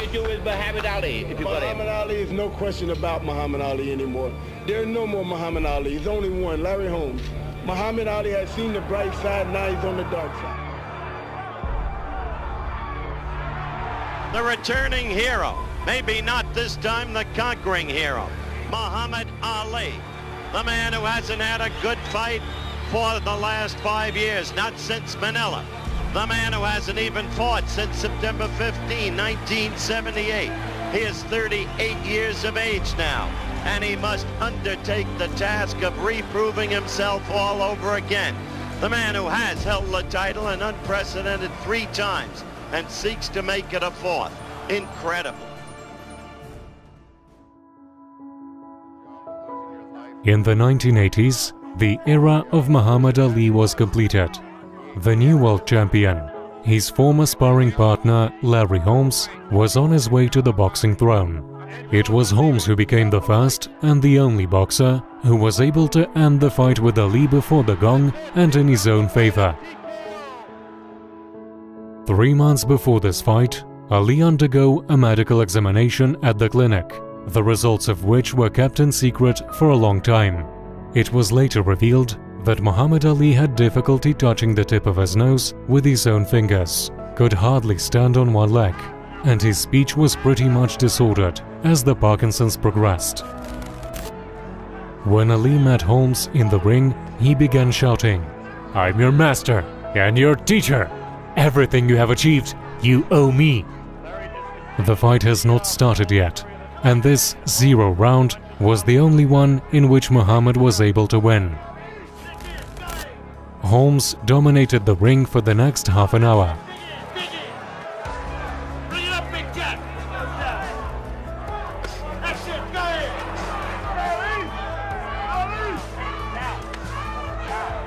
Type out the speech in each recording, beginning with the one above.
you do with Muhammad Ali, if you got him? Muhammad Ali is no question about Muhammad Ali anymore. There's no more Muhammad Ali. There's only one, Larry Holmes. Muhammad Ali has seen the bright side, now he's on the dark side. The returning hero, maybe not this time the conquering hero, Muhammad Ali, the man who hasn't had a good fight for the last 5 years, not since Manila. The man who hasn't even fought since September 15, 1978. He is 38 years of age now, and he must undertake the task of reproving himself all over again. The man who has held the title an unprecedented 3 times and seeks to make it a 4th. Incredible. In the 1980s, the era of Muhammad Ali was completed. The new world champion, his former sparring partner Larry Holmes, was on his way to the boxing throne. It was Holmes who became the first and the only boxer who was able to end the fight with Ali before the gong and in his own favor. 3 months before this fight, Ali undergo a medical examination at the clinic, the results of which were kept in secret for a long time. It was later revealed that Muhammad Ali had difficulty touching the tip of his nose with his own fingers, could hardly stand on one leg, and his speech was pretty much disordered as the Parkinson's progressed. When Ali met Holmes in the ring, he began shouting, "I'm your master and your teacher. Everything you have achieved, you owe me." The fight has not started yet, and this 0 round was the only one in which Muhammad was able to win. Holmes dominated the ring for the next half an hour.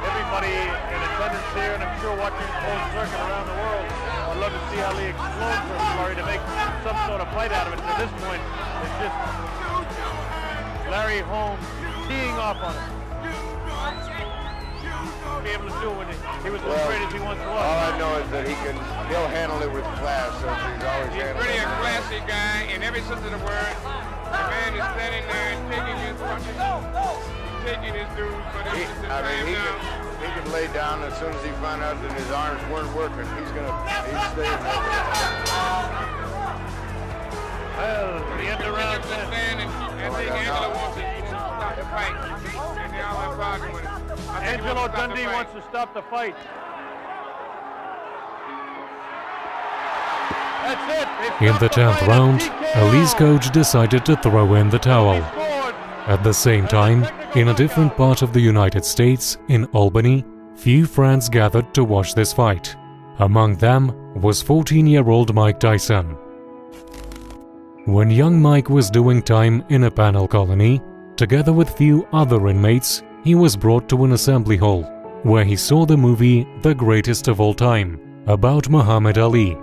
Everybody in attendance here, and I'm sure watching the whole circuit around the world, would love to see Ali explode for Larry to make some sort of fight out of it. At this point, it's just Larry Holmes teeing off on him. Be able to do when he was as great as he once was. All I know is that he'll handle it with class, so he's always He's handled really it. a classy guy in every sense of the word. The man is standing there and taking his punches, taking his dues, but it's just a time down. He can lay down as soon as he found out that his arms weren't working. He's staying there. Well, the end of round 10. I think Angelo wants to stop the fight, and they all have problem with it. Angelo Dundee wants to stop the fight. That's it. In the 10th round, Ali's coach decided to throw in the towel. At the same time, in a different part of the United States, in Albany, few friends gathered to watch this fight. Among them was 14-year-old Mike Tyson. When young Mike was doing time in a penal colony, together with few other inmates, he was brought to an assembly hall, where he saw the movie The Greatest of All Time, about Muhammad Ali.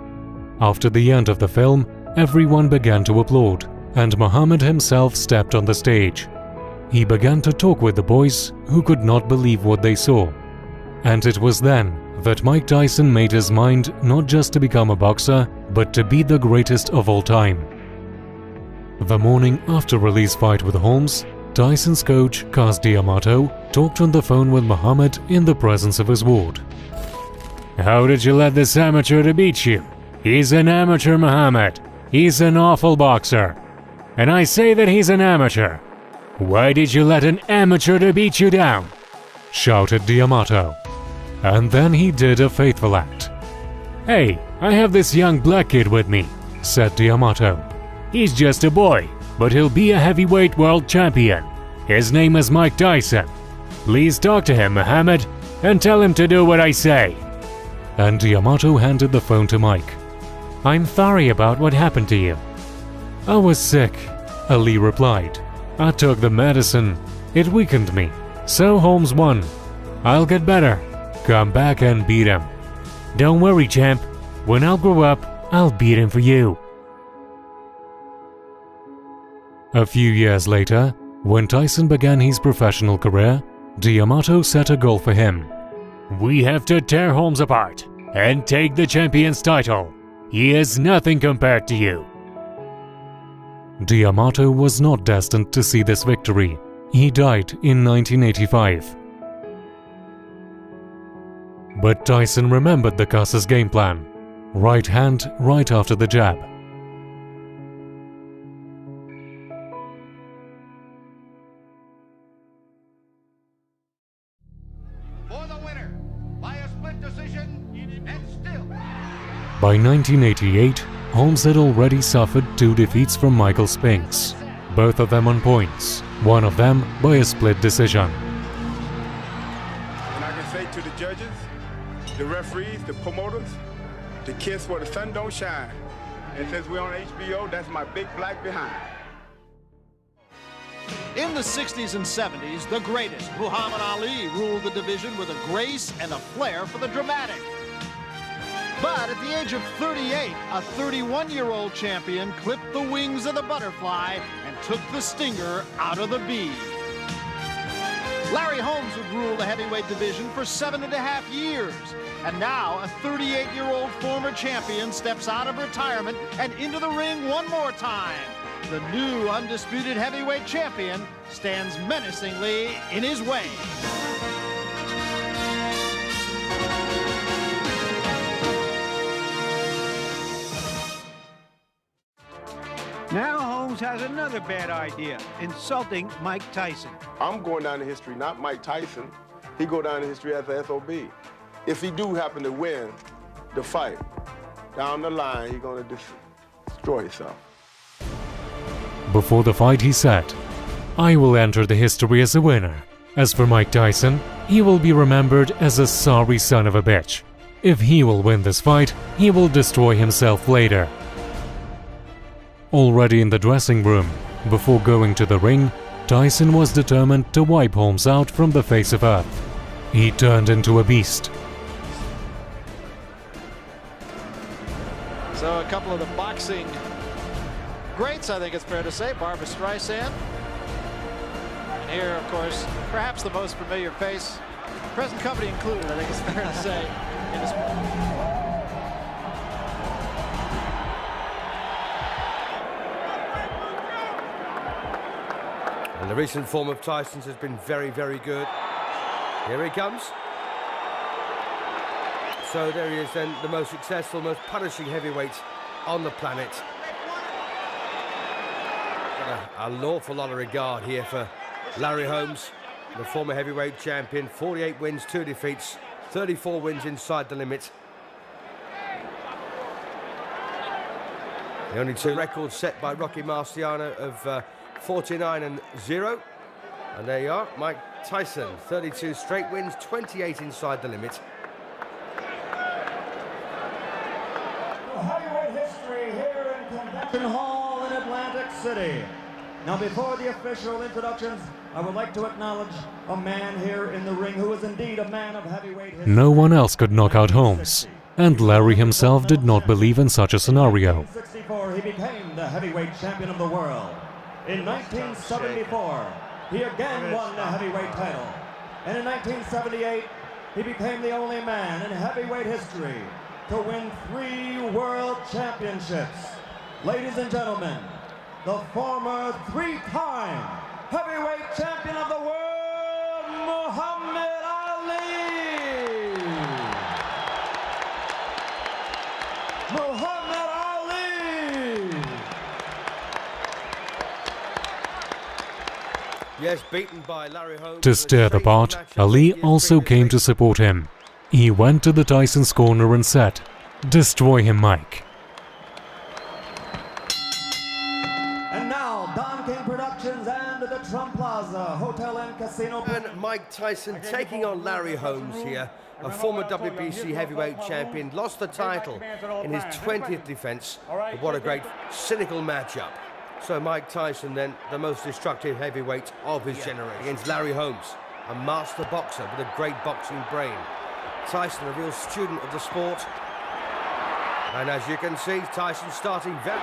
After the end of the film, everyone began to applaud, and Muhammad himself stepped on the stage. He began to talk with the boys, who could not believe what they saw. And it was then that Mike Tyson made his mind not just to become a boxer, but to be the greatest of all time. The morning after Ali's fight with Holmes, Tyson's coach, Cas D'Amato, talked on the phone with Muhammad in the presence of his ward. "How did you let this amateur to beat you? He's an amateur, Muhammad. He's an awful boxer. And I say that he's an amateur. Why did you let an amateur to beat you down?" shouted D'Amato. And then he did a faithful act. "Hey, I have this young black kid with me," said D'Amato. "He's just a boy, but he'll be a heavyweight world champion. His name is Mike Tyson. Please talk to him, Muhammad, and tell him to do what I say." And D'Amato handed the phone to Mike. "I'm sorry about what happened to you." "I was sick," Ali replied. "I took the medicine. It weakened me. So Holmes won. I'll get better. Come back and beat him." "Don't worry, champ. When I'll grow up, I'll beat him for you." A few years later, when Tyson began his professional career, D'Amato set a goal for him. "We have to tear Holmes apart and take the champion's title. He is nothing compared to you. D'Amato was not destined to see this victory. He died in 1985. But Tyson remembered the Cuss's game plan. Right hand right after the jab. For the winner, by a split decision, and still. By 1988, Holmes had already suffered 2 defeats from Michael Spinks, both of them on points, one of them by a split decision. And I can say to the judges, the referees, the promoters, to kiss where the sun don't shine. And since we're on HBO, that's my big black behind. In the 60s and 70s, the greatest, Muhammad Ali, ruled the division with a grace and a flair for the dramatic. But at the age of 38, a 31-year-old champion clipped the wings of the butterfly and took the stinger out of the bee. Larry Holmes would rule the heavyweight division for 7.5 years. And now, a 38-year-old former champion steps out of retirement and into the ring one more time. The new undisputed heavyweight champion stands menacingly in his way. Now Holmes has another bad idea, insulting Mike Tyson. I'm going down in history, not Mike Tyson. He go down in history as the SOB. If he do happen to win the fight, down the line, he's going to destroy himself. Before the fight, he said, "I will enter the history as a winner. As for Mike Tyson, he will be remembered as a sorry son of a bitch. If he will win this fight, he will destroy himself later." Already in the dressing room, before going to the ring, Tyson was determined to wipe Holmes out from the face of earth. He turned into a beast. So a couple of the boxing greats, I think it's fair to say, Barbra Streisand. And here, of course, perhaps the most familiar face, present company included, I think it's fair to say. In his... And the recent form of Tyson's has been very, very good. Here he comes. So there he is then, the most successful, most punishing heavyweight on the planet. Got an awful lot of regard here for Larry Holmes, the former heavyweight champion. 48 wins, 2 defeats, 34 wins inside the limit. The only 2 records set by Rocky Marciano of 49-0. And there you are, Mike Tyson, 32 straight wins, 28 inside the limit. Heavyweight history here in Convention Hall in Atlantic City. Now, before the official introductions, I would like to acknowledge a man here in the ring who is indeed a man of heavyweight history. No one else could knock out Holmes, and Larry himself did not believe in such a scenario. In 1964, he became the heavyweight champion of the world. In 1974, he again won the heavyweight title. And in 1978, he became the only man in heavyweight history to win 3 world championships. Ladies and gentlemen, the former 3-time heavyweight champion of the world, Muhammad Ali! Muhammad Ali! Yes, beaten by Larry Holmes. To stir the pot, Ali also came to support him. He went to the Tyson's corner and said, "Destroy him, Mike." And now, Don King Productions and the Trump Plaza Hotel and Casino. And Mike Tyson taking on Larry Holmes here, a former WBC heavyweight champion, lost the title in his 20th defense. But what a great cynical matchup. So Mike Tyson then, the most destructive heavyweight of his generation, against Larry Holmes, a master boxer with a great boxing brain. Tyson, a real student of the sport. And as you can see, Tyson starting very...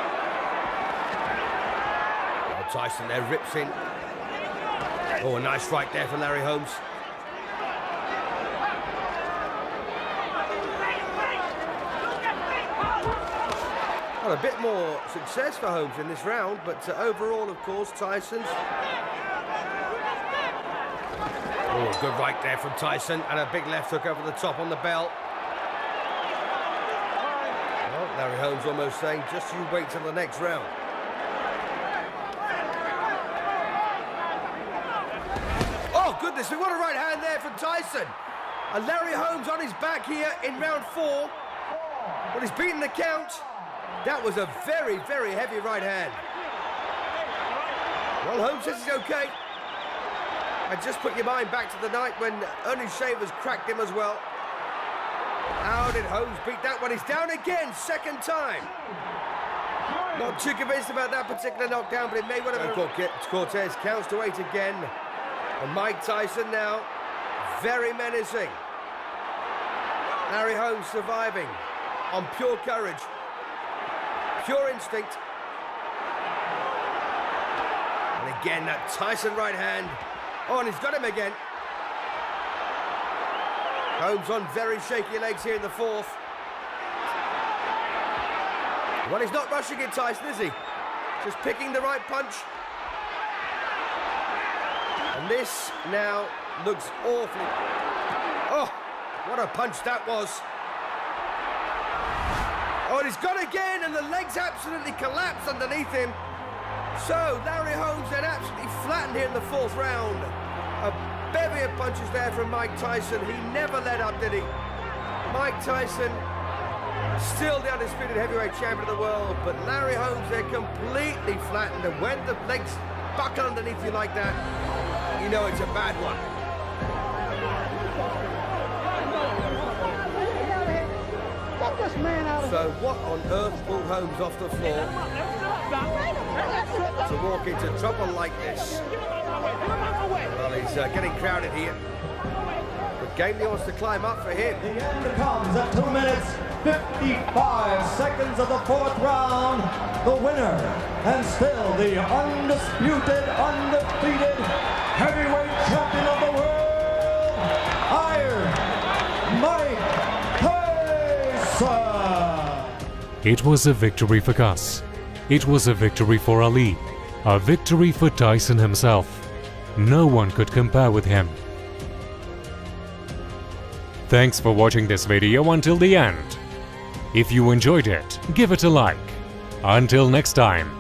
Oh, Tyson there rips in. Oh, a nice right there for Larry Holmes. What a bit more success for Holmes in this round, but overall, of course, Tyson's... Oh, good right there from Tyson, and a big left hook over the top on the bell. Well, Larry Holmes almost saying, just you wait till the next round. Oh, goodness me, what a right hand there from Tyson. And Larry Holmes on his back here in round 4. But he's beaten the count. That was a very, very heavy right hand. Well, Holmes says he's okay. I just put your mind back to the night when Ernie Shavers cracked him as well. How did Holmes beat that one? He's down again, second time. Not too convinced about that particular knockdown, but it may well have been. Cortez counts to 8 again. And Mike Tyson now, very menacing. Larry Holmes surviving on pure courage, pure instinct. And again, that Tyson right hand. Oh, and he's got him again. Holmes on very shaky legs here in the 4th. Well, he's not rushing it, Tyson, is he? Just picking the right punch. And this now looks awfully... Oh, what a punch that was. Oh, and he's got again, and the legs absolutely collapsed underneath him. So, Larry Holmes then absolutely flattened here in the 4th round. A bevy of punches there from Mike Tyson. He never let up, did he? Mike Tyson, still the undisputed heavyweight champion of the world, but Larry Holmes there completely flattened. And when the legs buckle underneath you like that, you know it's a bad one. So what on earth pulled Holmes off the floor to walk into trouble like this? Well, he's getting crowded here. But Gamely wants to climb up for him. The end comes at 2 minutes, 55 seconds of the 4th round. The winner, and still the undisputed, undefeated heavyweight champion of the world, Iron Mike Tyson. It was a victory for Gus. It was a victory for Ali. A victory for Tyson himself. No one could compare with him. Thanks for watching this video until the end. If you enjoyed it, give it a like. Until next time.